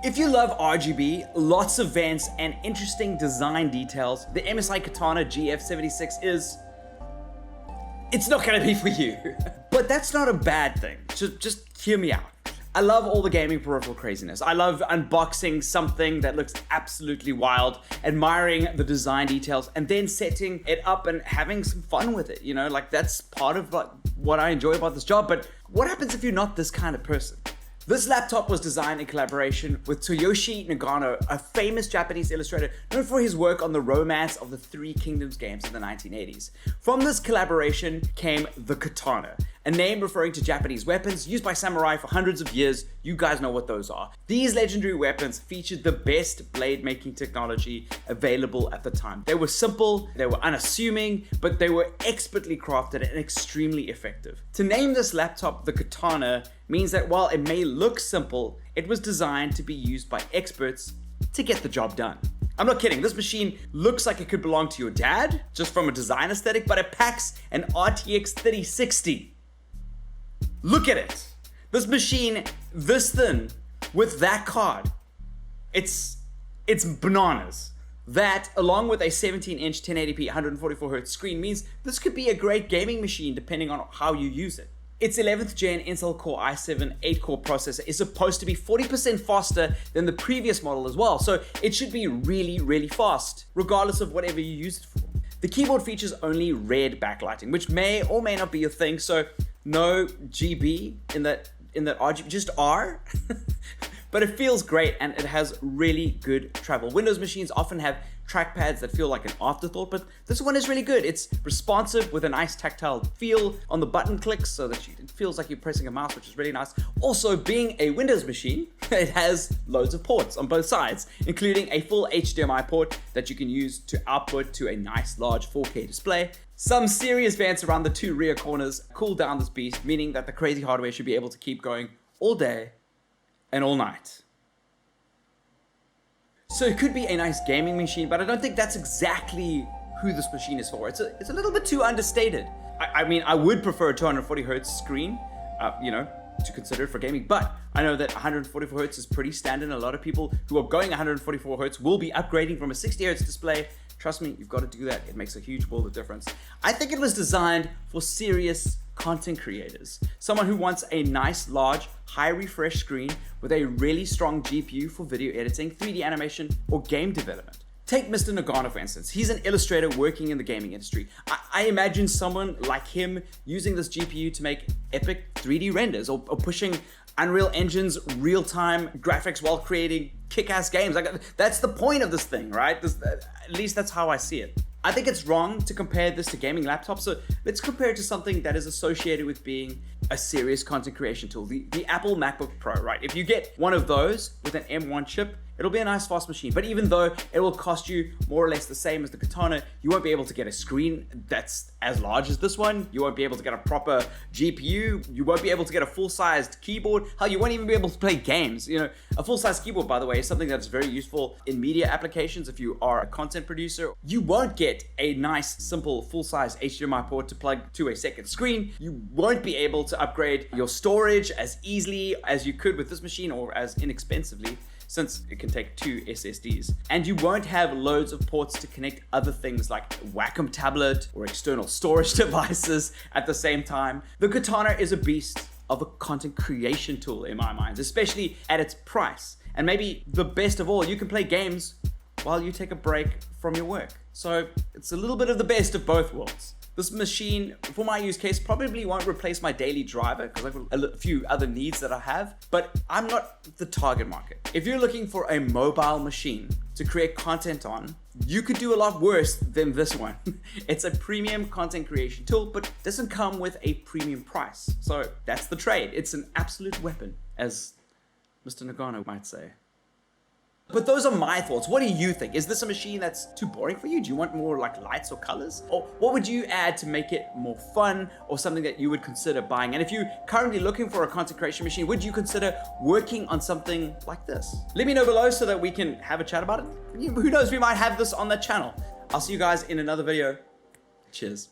If you love RGB, lots of vents, and interesting design details, the MSI Katana GF76 it's not gonna be for you. But that's not a bad thing. Just hear me out. I love all the gaming peripheral craziness. I love unboxing something that looks absolutely wild, admiring the design details, and then setting it up and having some fun with it. You know, like that's part of like what I enjoy about this job. But what happens if you're not this kind of person? This laptop was designed in collaboration with Toyoshi Nagano, a famous Japanese illustrator known for his work on the Romance of the Three Kingdoms games in the 1980s. From this collaboration came the Katana, a name referring to Japanese weapons used by samurai for hundreds of years. You guys know what those are. These legendary weapons featured the best blade making technology available at the time. They were simple, they were unassuming, but they were expertly crafted and extremely effective. To name this laptop the Katana means that while it may look simple, it was designed to be used by experts to get the job done. I'm not kidding, this machine looks like it could belong to your dad, just from a design aesthetic, but it packs an RTX 3060. Look at it. This machine, this thin, with that card, it's bananas. That, along with a 17-inch 1080p 144Hz screen, means this could be a great gaming machine depending on how you use it. Its 11th gen Intel Core i7 8-core processor is supposed to be 40% faster than the previous model as well, so it should be really, really fast, regardless of whatever you use it for. The keyboard features only red backlighting, which may or may not be a thing, so no GB in that RGB, just R. But it feels great and it has really good travel. Windows machines often have trackpads that feel like an afterthought, but this one is really good. It's responsive with a nice tactile feel on the button clicks so that it feels like you're pressing a mouse, which is really nice. Also, being a Windows machine, it has loads of ports on both sides, including a full HDMI port that you can use to output to a nice large 4K display. Some serious vents around the two rear corners cool down this beast, meaning that the crazy hardware should be able to keep going all day and all night. So it could be a nice gaming machine, but I don't think that's exactly who this machine is for. It's a little bit too understated. I mean, I would prefer a 240Hz screen, to consider it for gaming, but I know that 144Hz is pretty standard. A lot of people who are going 144Hz will be upgrading from a 60Hz display. Trust me, you've got to do that. It makes a huge world of difference. I think it was designed for serious content creators. Someone who wants a nice, large, high refresh screen with a really strong GPU for video editing, 3D animation, or game development. Take Mr. Nagano, for instance. He's an illustrator working in the gaming industry. I imagine someone like him using this GPU to make epic 3D renders or pushing Unreal Engine's real-time graphics while creating kick-ass games. Like, that's the point of this thing, right? At least that's how I see it. I think it's wrong to compare this to gaming laptops, so let's compare it to something that is associated with being a serious content creation tool. The Apple MacBook Pro, right? If you get one of those with an M1 chip, it'll be a nice fast machine, but even though it will cost you more or less the same as the Katana, you won't be able to get a screen that's as large as this one. You won't be able to get a proper GPU. You won't be able to get a full-sized keyboard. Hell, you won't even be able to play games. You know, a full-sized keyboard, by the way, is something that's very useful in media applications. If you are a content producer, you won't get a nice, simple, full-size HDMI port to plug to a second screen. You won't be able to upgrade your storage as easily as you could with this machine, or as inexpensively, since it can take 2 SSDs. And you won't have loads of ports to connect other things like a Wacom tablet or external storage devices at the same time. The Katana is a beast of a content creation tool in my mind, especially at its price. And maybe the best of all, you can play games while you take a break from your work. So it's a little bit of the best of both worlds. This machine, for my use case, probably won't replace my daily driver because I've got a few other needs that I have, but I'm not the target market. If you're looking for a mobile machine to create content on, you could do a lot worse than this one. It's a premium content creation tool, but doesn't come with a premium price. So that's the trade. It's an absolute weapon, as Mr. Nagano might say. But those are my thoughts. What do you think? Is this a machine that's too boring for you? Do you want more like lights or colors? Or what would you add to make it more fun, or something that you would consider buying? And if you're currently looking for a content creation machine, would you consider working on something like this? Let me know below so that we can have a chat about it. Who knows, we might have this on the channel. I'll see you guys in another video. Cheers.